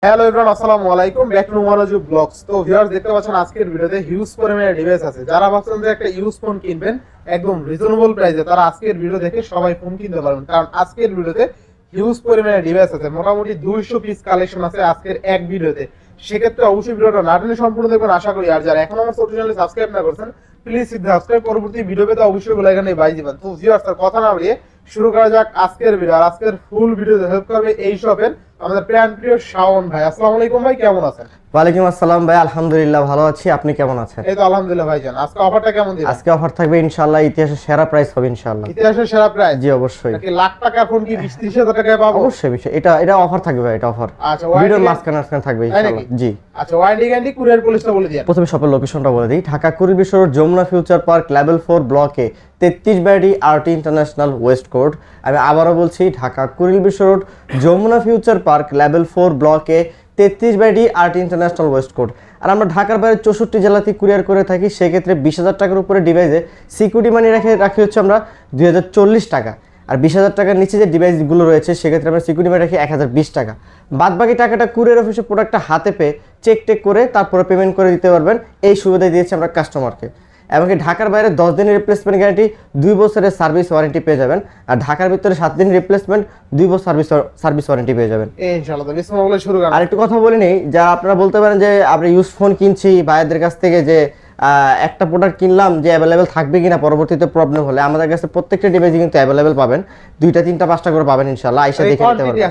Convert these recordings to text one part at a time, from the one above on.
Hello everyone, আসসালামু আলাইকুম, back to মনোযোগ ব্লগস। তো ভিউয়ার্স, দেখতে পাচ্ছেন আজকের ভিডিওতে হিউজ পরিমাণে ডিভাইস আছে। যারা ভাবছেন যে একটা ইউজ ফোন কিনবেন একদম রিজনেবল প্রাইসে, তারা আজকের ভিডিও দেখে সবাই ফোন কিনতে পারবেন, কারণ আজকের ভিডিওতে হিউজ পরিমাণে ডিভাইস আছে। মোটামুটি 200 পিস কালেকশন আছে আজকের এক ভিডিওতে। সেক্ষেত্রে অবশ্যই ভিডিওটা না টেনে সম্পূর্ণ দেখবেন আশা করি। আর যারা এখন আমার চ্যানেলটি সাবস্ক্রাইব না করেছেন, প্লিজ সাবস্ক্রাইব, পরবর্তী ভিডিও পেতে অবশ্যই বেল আইকনে বাজিয়ে দিবেন। তো ভিউয়ার্স, আর কথা না বাড়িয়ে শুরু করা যাক আজকের ভিডিও। আর আজকের ফুল ভিডিওতে হেল্প করবে এই শপের আমাদের প্রিয় শাওন ভাই। আসসালামু আলাইকুম ভাই, কেমন আছেন? ওয়ালাইকুম আসসালাম ভাই, আলহামদুলিল্লাহ ভালো আছি। আপনি কেমন আছেন? এই তো আলহামদুলিল্লাহ ভাইজান। আজকে অফারটা কেমন দিবেন? আজকে অফার থাকবে ইনশাআল্লাহ, ইতিহাসের সেরা প্রাইস হবে ইনশাআল্লাহ। ইতিহাসের সেরা প্রাইস? জি অবশ্যই। নাকি লাখ টাকার ফোন কি 20-30 হাজার টাকায় পাবো? অবশ্যই এটা অফার থাকবে ভাই, এটা অফার। আচ্ছা, ভিডিওর মাঝখানে থাকবে ইনশাআল্লাহ। জি আচ্ছা, ওয়ারেন্টি গ্যারান্টি কুরিয়ার পলিসটা বলে দিন। প্রথমে শপের লোকেশনটা বলে দিই। Dhaka Kuril Bishwa road, Jamuna future park, level 4 ব্লকে 33 আরটি ইন্টারন্যাশনাল ওয়েস্ট কোর্ট। আমি আবারও বলছি, Dhaka Kuril Bishwa road, Jamuna future park, level 4 ব্লকে 33 আরটি ইন্টারন্যাশনাল ওয়েস্ট কোর্ট। আর আমরা ঢাকার বাইরে 64 জেলাতে কুরিয়ার করে থাকি। সেক্ষেত্রে 20,000 টাকার উপরে ডিভাইসে সিকিউরিটি মানি রাখি হচ্ছে আমরা 2040 টাকা। আর 20,000 টাকার নিচে যে ডিভাইসগুলো রয়েছে সেক্ষেত্রে আমরা সিকিউরিটি মানি রাখি 1020 টাকা। বাদ বাকি টাকাটা কুরিয়ার অফিসে প্রোডাক্টটা হাতে পেয়ে চেক করে তারপরে পেমেন্ট করে দিতে পারবেন। এই সুবিধা দিয়েছি আমরা কাস্টমারকে। এমনকি ঢাকার বাইরে 10 দিনের রিপ্লেসমেন্ট গ্যারান্টি, 2 বছরের সার্ভিস ওয়ারেন্টি পেয়ে যাবেন। আর ঢাকার ভিতরে 7 দিন রিপ্লেসমেন্ট, 2 বছর সার্ভিস ওয়ারেন্টি পেয়ে যাবেন ইনশাআল্লাহ। তো বিসমিল্লাহ বলে শুরু করুন। আর একটু কথা বলে নেই, যা আপনারা বলতে পারেন যে আমরা ইউজ ফোন কিনছি ভাইদের কাছ থেকে, যে একটা প্রোডাক্ট কিনলাম যে অ্যাভেলেবেল থাকবে কিনা পরবর্তীতে প্রবলেম হলে, আমাদের কাছে প্রত্যেকটা ডিভাইসই কিন্তু অ্যাভেলেবেল পাবেন। 2টা 3টা 5টা করে পাবেন ইনশাআল্লাহ। আইসা দেখে নিতে পারবেন।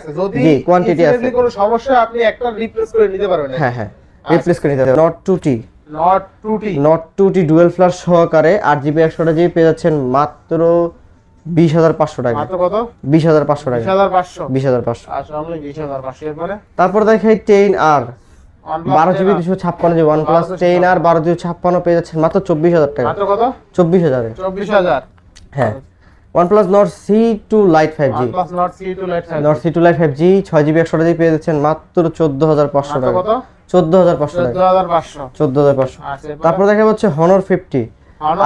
জি, কোয়ান্টিটি আছে। যদি কোনো সমস্যা আপনি একটা রিপ্লেস করে নিতে পারবেন। হ্যাঁ, রিপ্লেস করে নিতে পারবেন। Not 2T ডুয়াল ফ্ল্যাশ সহকারে 8GB 128GB পেয়ে যাচ্ছেন মাত্র 20,500 টাকা। মাত্র কত? 20,500 টাকা। 20,500। 20,500। আচ্ছা, আমরা 20,500 এর পরে তারপর দেখাই 10R 12GB 256GB OnePlus 10R 12GB 256 পেয়ে যাচ্ছেন মাত্র 24,000 টাকা। মাত্র কত? 24,000 এ। 24,000। হ্যাঁ। OnePlus Nord C2 Lite 5G। OnePlus Nord C2 Lite 5G। Nord C2 Lite 5G 6GB 128GB পেয়ে যাচ্ছেন মাত্র 14,500 টাকা। কত? 14,500 টাকা। 14,500। 14,500। আচ্ছা, তারপর দেখা যাচ্ছে Honor 50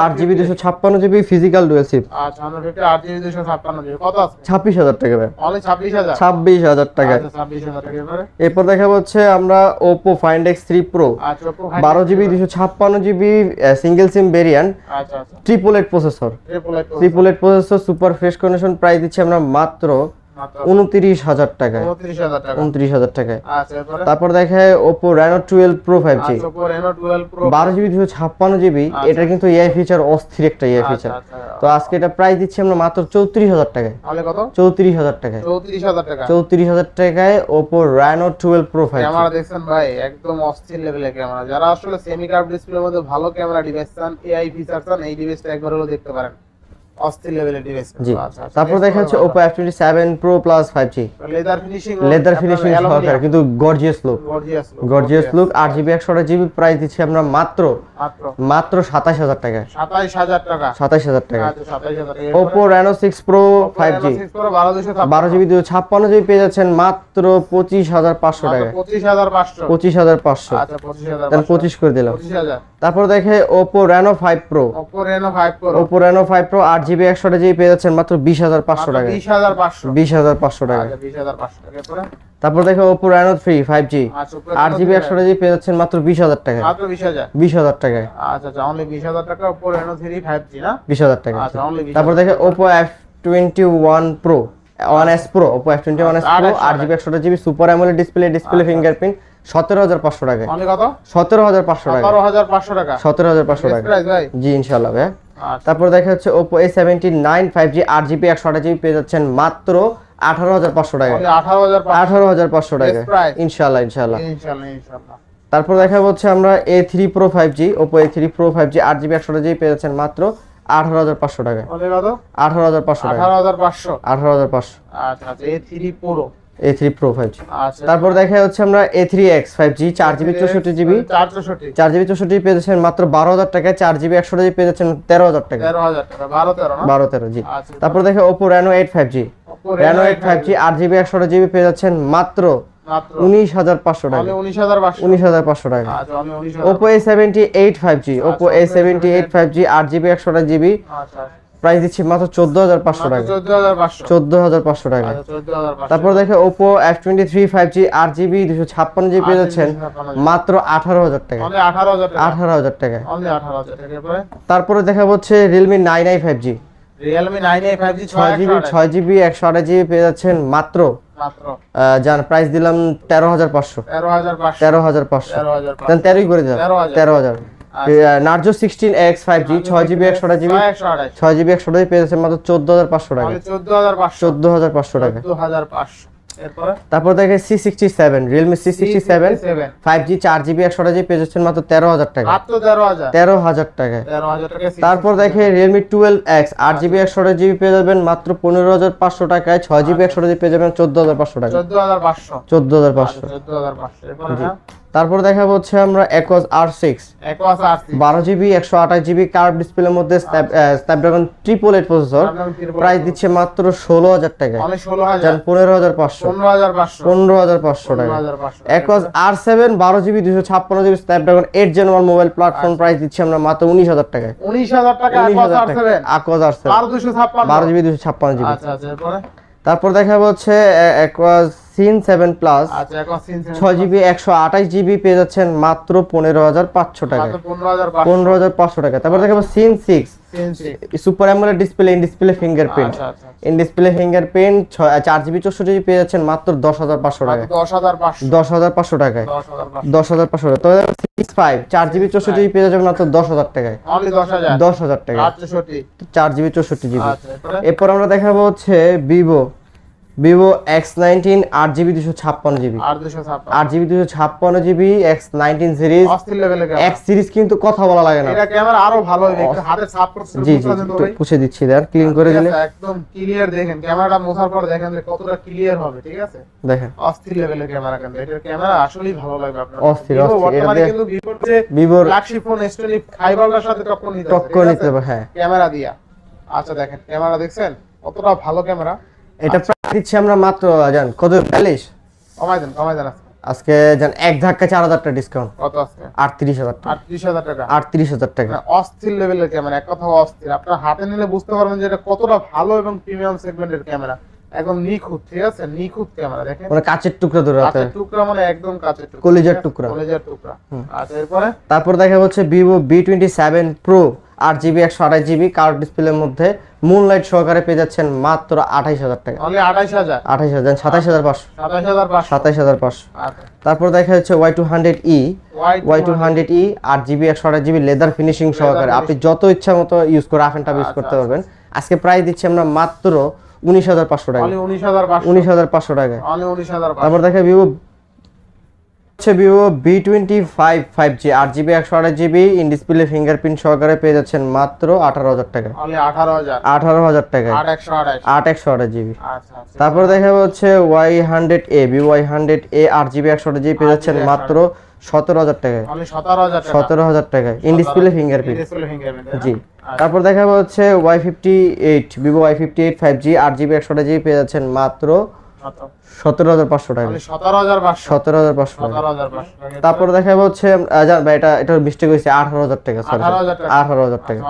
8GB 256GB physical dual SIM. আচ্ছা, Honor 50 8GB 256GB কত আছে? 26,000 টাকা ভাই। অনলি 26,000। 26,000 টাকা। আচ্ছা, 26,000 টাকা এবারে। এরপর দেখা যাচ্ছে আমরা Oppo Find X3 Pro আচ্ছা, Oppo 12GB 256GB সিঙ্গেল সিম ভেরিয়েন্ট, আচ্ছা 888 processor, 888 processor, super fresh condition. Price দিচ্ছি আমরা মাত্র 29,000 টাকায়। 29,000 টাকা। 29,000 টাকায়। আচ্ছা, এরপরে তারপর দেখায় Oppo Reno 12 Pro 5G। আচ্ছা, Oppo Reno 12 Pro 12GB 256GB। এটা কিন্তু এআই ফিচার, অস্থির একটা এআই ফিচার। তো আজকে এটা প্রাইস দিচ্ছি আমরা মাত্র 34,000 টাকায়। তাহলে কত? 34,000 টাকায়। 34,000 টাকা। 34,000 টাকায় Oppo Reno 12 Pro 5G। Camera দেখছেন ভাই, একদম অস্থির লেভেলের ক্যামেরা। যারা আসলে সেমি কার্ভ ডিসপ্লের মধ্যে ভালো ক্যামেরা ডিভাইস চান, এআই ফিচার চান, এই ডিভাইসটা একবার হলো দেখতে পারেন। অস্থির লেভেলের ডিভাইস। জি। তারপর দেখা যাচ্ছে Oppo F27 Pro Plus 5G। Leather finishing সহকারে কিন্তু gorgeous look. 8GB 128GB price দিচ্ছি আমরা মাত্র 27,000 টাকায়। 27,000 টাকা। 27,000 টাকা। আচ্ছা, 27,000 টাকা। Oppo Reno 6 Pro 5G 12GB 256GB পেয়ে যাচ্ছেন মাত্র 25,500 টাকা। 25,500। 25,500। আচ্ছা, 25,500। তাহলে 25 করে দিলাম। 25,000। তারপর দেখে Oppo Reno 5 Pro। Oppo Reno 5 Pro। Oppo Reno 5 Pro 8GB 128GB পেয়ে যাচ্ছেন মাত্র 20,500 টাকা। 20,500। 20,500 টাকা। আচ্ছা, 20,500 টাকা। এরপরে তারপর দেখো Oppo Reno 3 5G আচ্ছা, 8GB 128GB পেয়ে যাচ্ছেন মাত্র 20,000 টাকা। মাত্র 20,000। 20,000 টাকায়। আচ্ছা, অনলি 20,000 টাকা। Oppo Reno 3 5G না? 20,000 টাকা। আচ্ছা, only 20,000 তারপর দেখো Oppo F21 Pro 1S Pro Oppo F21 Pro 8GB 128GB super AMOLED display fingerprint 17,500 টাকা। অনলি কত? 17,500 টাকা। 17,500 টাকা। 17,500 টাকা। প্রাইস ভাই। জি ইনশাআল্লাহ ভাই। আচ্ছা। তারপর দেখা যাচ্ছে Oppo A79 5G 8GB 128GB পেয়ে যাচ্ছেন মাত্র 18,500 টাকা। 18,500 টাকা ইনশাআল্লাহ। তারপর দেখা যাচ্ছে আমরা A3 Pro 5G Oppo A3 Pro 5G 8GB 128GB পেয়ে যাচ্ছেন মাত্র 18,500 টাকা। 18,500 টাকা। 18,500। আচ্ছা, A3 Pro A3 Pro 5G। আচ্ছা, তারপর দেখা যাচ্ছে আমরা A3X 5G 4GB 64GB 4GB 64GB পেয়ে যাচ্ছেন মাত্র 12,000 টাকায়। 4GB 128GB পেয়ে যাচ্ছেন 13,000 টাকা। 13,000 টাকা। 12-13 না? 12-13 জি। আচ্ছা। তারপর দেখে Oppo Reno 8 5G Reno 8 5G 8GB 128GB পেয়ে যাচ্ছেন মাত্র 19,500 টাকা। 19,500 টাকা। আচ্ছা, আমি 19,000। Oppo A78 5G Oppo A78 5G 8GB 128GB price দিচ্ছি মাত্র 14500 টাকা। 14500 টাকা। তারপর দেখে Oppo F23 5G 8GB 256GB পেয়ে যাচ্ছেন মাত্র 18000 টাকা। 18000 টাকা। তারপরে দেখা হচ্ছে Realme 9i 5G। Realme 9i 5G 6GB 128GB পেয়ে যাচ্ছেন মাত্র জান প্রাইস দিলাম 13500। 13500 দেন 13ই করে দিলাম 13000। Narzo 16X 5G 6GB 128GB 6GB 128GB পেয়ে যাচ্ছেন মাত্র 14500 টাকা। 14500 টাকা। তারপর দেখে C67 Realme C67 5G 4GB 128GB পেয়ে যাচ্ছেন মাত্র 13000 টাকা। 13000 টাকা। তারপর দেখে Realme 12X 8GB 128GB পেয়ে যাবেন মাত্র 15500 টাকায়। 6GB 128GB পেয়ে যাবেন 14500 টাকা। 14500। তারপর দেখাবো হচ্ছে আমরা Aquos R6 12GB 128GB curve ডিসপ্লের মধ্যে স্ন্যাপড্রাগন 888 প্রসেসর। প্রাইস দিচ্ছে মাত্র 16000 টাকা। 15500 টাকা। Aquos R7 12GB 256GB Snapdragon 8 Gen 1 mobile platform price দিচ্ছে আমরা মাত্র 19000 টাকা। 19000 টাকা Aquos R7 12GB 256GB। আচ্ছা এরপরে তারপর দেখাবো হচ্ছে Aquos Sin 7 Plus 6GB 128GB পেয়ে যাচ্ছেন মাত্র 15500 টাকা। 15500 টাকা। তারপর দেখাবো Sin 6 super AMOLED display in display fingerprint in display fingerprint 4GB 64GB পেয়ে যাচ্ছেন মাত্র 10500 টাকা। 10500 টাকায়। 10500 টাকা। তো 65 4GB 64GB পেয়ে যাবেন মাত্র 10000 টাকায়। 10000 টাকা। 4GB 64GB। এরপর আমরা দেখাবো হচ্ছে Vivo X19 8GB 256GB 8GB 256GB X19 series X series কিন্তু কথা বলা লাগে না। এটা ক্যামেরা আরো ভালো হবে, একটু হাতে সাপ করতে জি একটু পুছে দিচ্ছি দেন ক্লিন করে দিলে একদম ক্লিয়ার দেখেন ক্যামেরাটা মোছার পর দেখেন যে কতটা ক্লিয়ার হবে। ঠিক আছে দেখেন অস্থির লেভেলের ক্যামেরা, কিন্তু এটার ক্যামেরা আসলেই ভালো লাগবে আপনার। অস্থির বর্তমানে কিন্তু Vivo ফ্ল্যাগশিপ ফোন S20 5 সাথে টক্কর নিতে হবে হ্যাঁ ক্যামেরা দিয়া। আচ্ছা দেখেন ক্যামেরা দেখছেন কতটা ভালো ক্যামেরা। এটা প্রাইস দিচ্ছি আমরা মাত্র জান কত 42 কমাই দেন আজকে জান এক ধাক্কা 4000 টাকা ডিসকাউন্ট। কত আজকে 38000 টাকা। 38000 টাকা। অস্থির লেভেলের ক্যামেরা, এক কথা অস্থির। আপনারা হাতে নিলে বুঝতে পারবেন যে এটা কতটা ভালো এবং প্রিমিয়াম সেগমেন্টের ক্যামেরা, একদম নিখুঁত। ঠিক আছে নিখুঁত ক্যামেরা দেখেন মানে কাচের টুকরা ধরে আছে, কাচের টুকরা মানে একদম কাচের টুকরা, কলিজার টুকরা। আচ্ছা এরপরে তারপর দেখা হচ্ছে Vivo B27 Pro 8GB 128GB curve ডিসপ্লের মধ্যে মুনলাইট সহকারে পেয়ে যাচ্ছেন মাত্র 28000 টাকা। অনলি 28000 27500 27500। আচ্ছা তারপর দেখা যাচ্ছে Y200E 8GB 128GB leather finishing সহকারে আপনি যত ইচ্ছা মতো ইউজ করে রাফ এন্ড টাফ ইউজ করতে পারবেন। আজকে প্রাইস দিচ্ছি আমরা মাত্র 19500 টাকা। 19500 টাকা। তারপর দেখা Vivo B25 5G 8GB 128GB in display fingerprint সহকারে পেয়ে যাচ্ছেন মাত্র 18000 টাকা। 18000 টাকা। 828GB। তারপর দেখা হচ্ছে Y100A Vivo Y100A 8GB 128GB পেয়ে যাচ্ছেন মাত্র 17000 টাকা। 17000 টাকা ইন ডিসপ্লে ফিঙ্গারপ্রিন্ট জি। তারপর দেখা হচ্ছে Y58 Vivo Y58 5G 8GB 128GB পেয়ে যাচ্ছেন মাত্র 17500 টাকা। 17500 টাকা। তারপর দেখা হচ্ছে ভাই এটা মিস্টেক হয়েছে 18000 টাকা। সরি 18000 টাকা।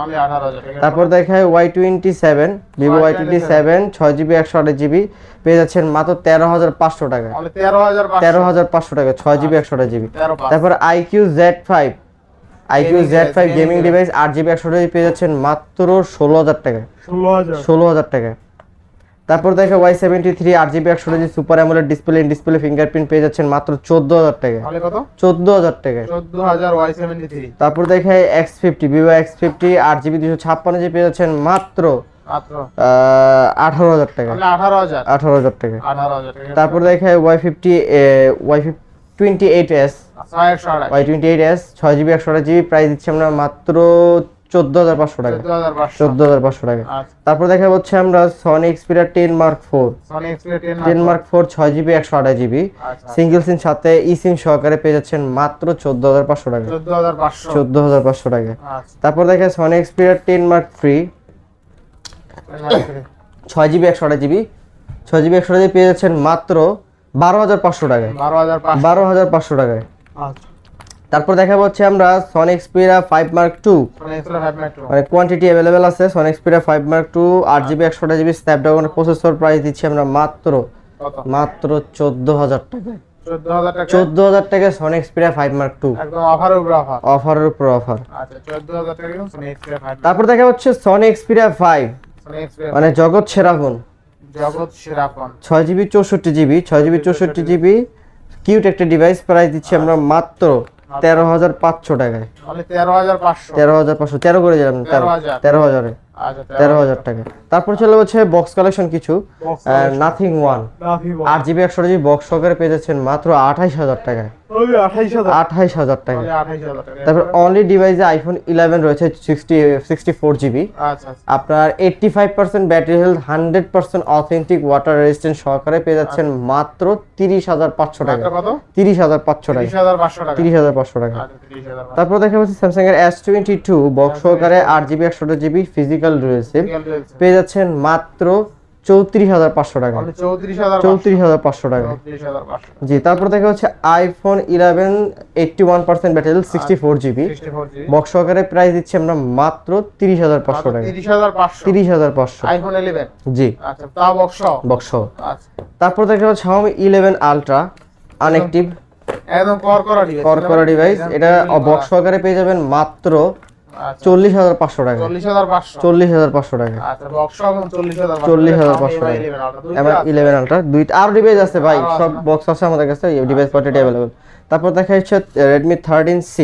তারপর দেখায় Y27 Vivo Y27 6GB 128GB পেয়ে যাচ্ছেন মাত্র 13500 টাকা। 13500 টাকা 6GB 128GB। তারপর IQ Z5 gaming device 8GB 128GB পেয়ে যাচ্ছেন মাত্র 16000 টাকা। 16000 টাকা। তারপর দেখা Y73 8GB 128GB super AMOLED display in display fingerprint পেয়ে যাচ্ছেন মাত্র 14000 টাকা। তাহলে কত? 14000 টাকা। 14000 Y73। তারপর দেখা X50 Vivo X50 8GB 256GB পেয়ে যাচ্ছেন মাত্র 18000 টাকা। তাহলে 18000 টাকা। 18000 টাকা। তারপর দেখা Y28s 6GB 128GB প্রাইস দিচ্ছি আমরা মাত্র 14500 টাকা। 14500 টাকা। তারপর দেখা হচ্ছে আমরা Sony Xperia 10 Mark 4 6GB 128GB single সিম সাথে eSIM সহকারে পেয়ে যাচ্ছেন মাত্র 14500 টাকা। 14500 টাকা। তারপর দেখা Sony Xperia 10 Mark 3 6GB 128GB পেয়ে যাচ্ছেন মাত্র 12500 টাকা। 12500 টাকায়। তারপর দেখাবো হচ্ছে আমরা সনি এক্সপিরিয়া 5 Mark II, মানে এক্সট্রা 5 মিনিট মানে কোয়ান্টিটি অ্যাভেলেবেল আছে। Sony Xperia 5 Mark II 8GB 128GB স্ন্যাপড্রাগনের প্রসেসর প্রাইস দিচ্ছি আমরা মাত্র কত? 14,000 টাকায়। 14,000 টাকা 14,000 টাকায় সনি এক্সপিরিয়া 5 Mark II, একদম অফারের উপর অফার। অফারের উপর অফার। আচ্ছা 14,000 টাকা কিন্তু সনি এক্সট্রা 5 তারপর দেখা হচ্ছে সনি এক্সপিরিয়া 5, সনি এক্সট্রা মানে জগৎ সেরা ফোন, জগৎ সেরা phone 6GB 64GB 6GB cute একটা ডিভাইস, প্রাইস দিচ্ছি আমরা মাত্র 13,500 টাকায়। মানে 13,500 13,500, 13 করে দিলাম, 13,000 আচ্ছা 13,000 টাকা। তারপর চলে হচ্ছে বক্স কালেকশন কিছু, Box নাথিং ওয়ান নাভি 8GB 128GB বক্স সহকারে পেয়ে যাচ্ছেন মাত্র 28,000 টাকায়। ওই 28,000 28,000 টাকা। 28,000 টাকা। তারপর অনলি ডিভাইসে আইফোন 11 রয়েছে 64GB, আচ্ছা আপনার 85% battery health, 100% authentic water resistant সহকারে পেয়ে যাচ্ছেন মাত্র 30,500 টাকা। কত? 30,500 টাকা। 30,500 টাকা 30,500 টাকা। আচ্ছা 30,500 তারপর দেখা যাচ্ছে স্যামসাং এর S22 বক্স সহকারে 8GB 128GB ফিজিক্যাল রয়েছে, পেয়ে যাচ্ছেন মাত্র 34,500 টাকা। মানে 34,500 34,500 টাকা। 34,500 জি, তারপর দেখা হচ্ছে iPhone 11 81% battery health 64GB 64 box সহকারে প্রাইস দিচ্ছি আমরা মাত্র 30,500 টাকা। 30,500 30,500 আইফোন 11 জি, আচ্ছা তাও বক্স বক্স সহ। আচ্ছা তারপর দেখা হচ্ছে Xiaomi 11 Ultra আনঅ্যাক্টিভ একদম করা ডিভাইস, এটা বক্স সহকারে পেয়ে যাবেন মাত্র আচ্ছা 40,500 টাকা। 40,500 40,500 টাকা। আচ্ছা বক্স এখন 40,500 40,500 টাকা। আমার 11 Ultra দুইটা আর ডিভাইস আছে ভাই, সব বক্স আছে আমাদের কাছে, এই ডিভাইস কোয়ান্টিটি अवेलेबल। তারপর দেখা যাচ্ছে Redmi 13C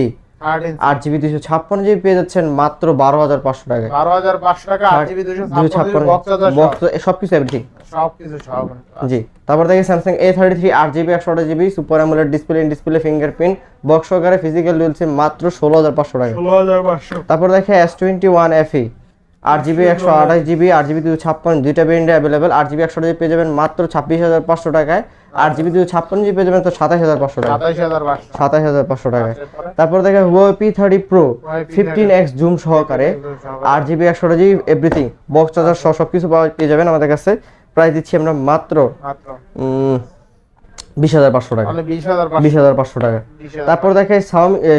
8GB 256GB পেয়ে যাচ্ছেন মাত্র 12,500 টাকা। 12,500 টাকা 8GB 256 বক্স আছে বক্স সবকিছু এভরিথিং সবকিছু সব জি। তারপর দেখি Samsung A33 8GB 128GB super AMOLED display, in display fingerprint box সহকারে ফিজিক্যাল ডুয়াল সিম মাত্র 16,500 টাকা। 16,500 তারপর দেখে S21 FE 8GB 128GB 8GB 256 দুইটা ভেরিয়েন্টে अवेलेबल। 8GB 128GB পেয়ে যাবেন মাত্র 26,500 টাকায়, 8GB 256GB পেয়ে যাবেন তো 27,500 টাকা। 27,500 27,500 টাকায়। তারপর দেখে Huawei P30 Pro 15x zoom সহকারে 8GB 128GB everything box charger সহ সবকিছু পেয়ে যাবেন আমাদের কাছে, প্রাইস দিচ্ছি আমরা মাত্র 20,500 টাকা। মানে 20,500 20,500 টাকা। তারপর দেখে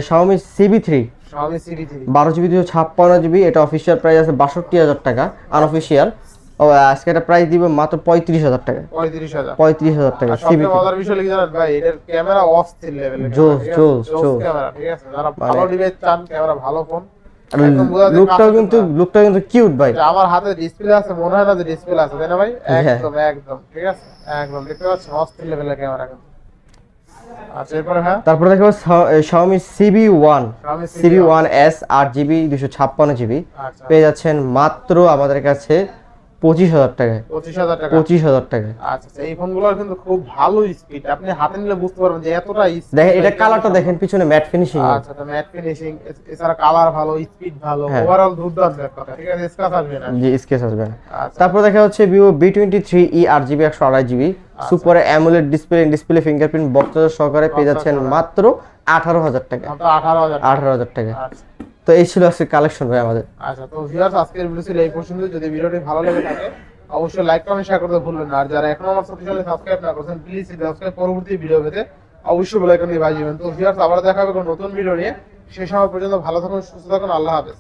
Xiaomi CB3 Xiaomi CB3 12GB 256GB, এটা অফিশিয়াল প্রাইস আছে 62,000 টাকা, আনঅফিশিয়াল ও আজকে এটা প্রাইস দিব মাত্র 35,000 টাকা। 35,000 টাকা সবচেয়ে মজার বিষয় কি জানেন ভাই, এটার ক্যামেরা অস্থির লেভেলের, জোস ক্যামেরা, ঠিক আছে, যারা ভালো ডিভাইস চান, ক্যামেরা ভালো ফোন, লুকটা কিন্তু কিউট ভাই। আমার হাতে ডিসপ্লে আছে, মনে হয় না যে ডিসপ্লে আছে, তাই না ভাই? একদম একদম ঠিক আছে, একদম দেখতে পাচ্ছেন অস্থির লেভেলের ক্যামেরা কিন্তু। আচ্ছা এরপরে হ্যাঁ, তারপর দেখো Xiaomi CB1S 8GB 256GB আচ্ছা পেয়ে যাচ্ছেন মাত্র আমাদের কাছে 25,000 টাকায়। 25,000 টাকা 25,000 টাকায়। আচ্ছা এই ফোনগুলোর কিন্তু খুব ভালো স্পিড, আপনি হাতে নিলে বুঝতে পারবেন যে এতটা স্পিড। দেখেন এটা কালারটা দেখেন, পিছনে ম্যাট ফিনিশিং। আচ্ছা তো ম্যাট ফিনিশিং, এছাড়া কালার ভালো, স্পিড ভালো, ওভারঅল দুর্দান্ত এক কথা, ঠিক আছে, স্ক্র্যাচ আসবে না। জি, স্কেচ আসবে না। আচ্ছা তারপর দেখা হচ্ছে Vivo B23e 8GB 128GB super AMOLED display, in display fingerprint box charger সহকারে পেয়ে যাচ্ছেন মাত্র 18,000 টাকা। মাত্র 18,000 18,000 টাকা। আচ্ছা তো এই ছিল আজকে কালেকশন ভাই আমাদের। আচ্ছা তো ভিউয়ার্স আজকের ভিডিও ছিল এই পর্যন্ত। যদি ভিডিওটি ভালো লেগে থাকে অবশ্যই লাইক কমেন্ট শেয়ার করতে ভুলবেন না। আর যারা এখনো আমার চ্যানেলে সাবস্ক্রাইব না করেছেন প্লিজ সাবস্ক্রাইব, পরবর্তী ভিডিও পেতে অবশ্যই বেল আইকন দিয়ে বাজিয়ে দিবেন। তো ভিউয়ার্স আবার দেখা হবে কোনো নতুন ভিডিও নিয়ে, সেই সময় পর্যন্ত ভালো থাকুন, সুস্থ থাকুন, আল্লাহ হাফেজ।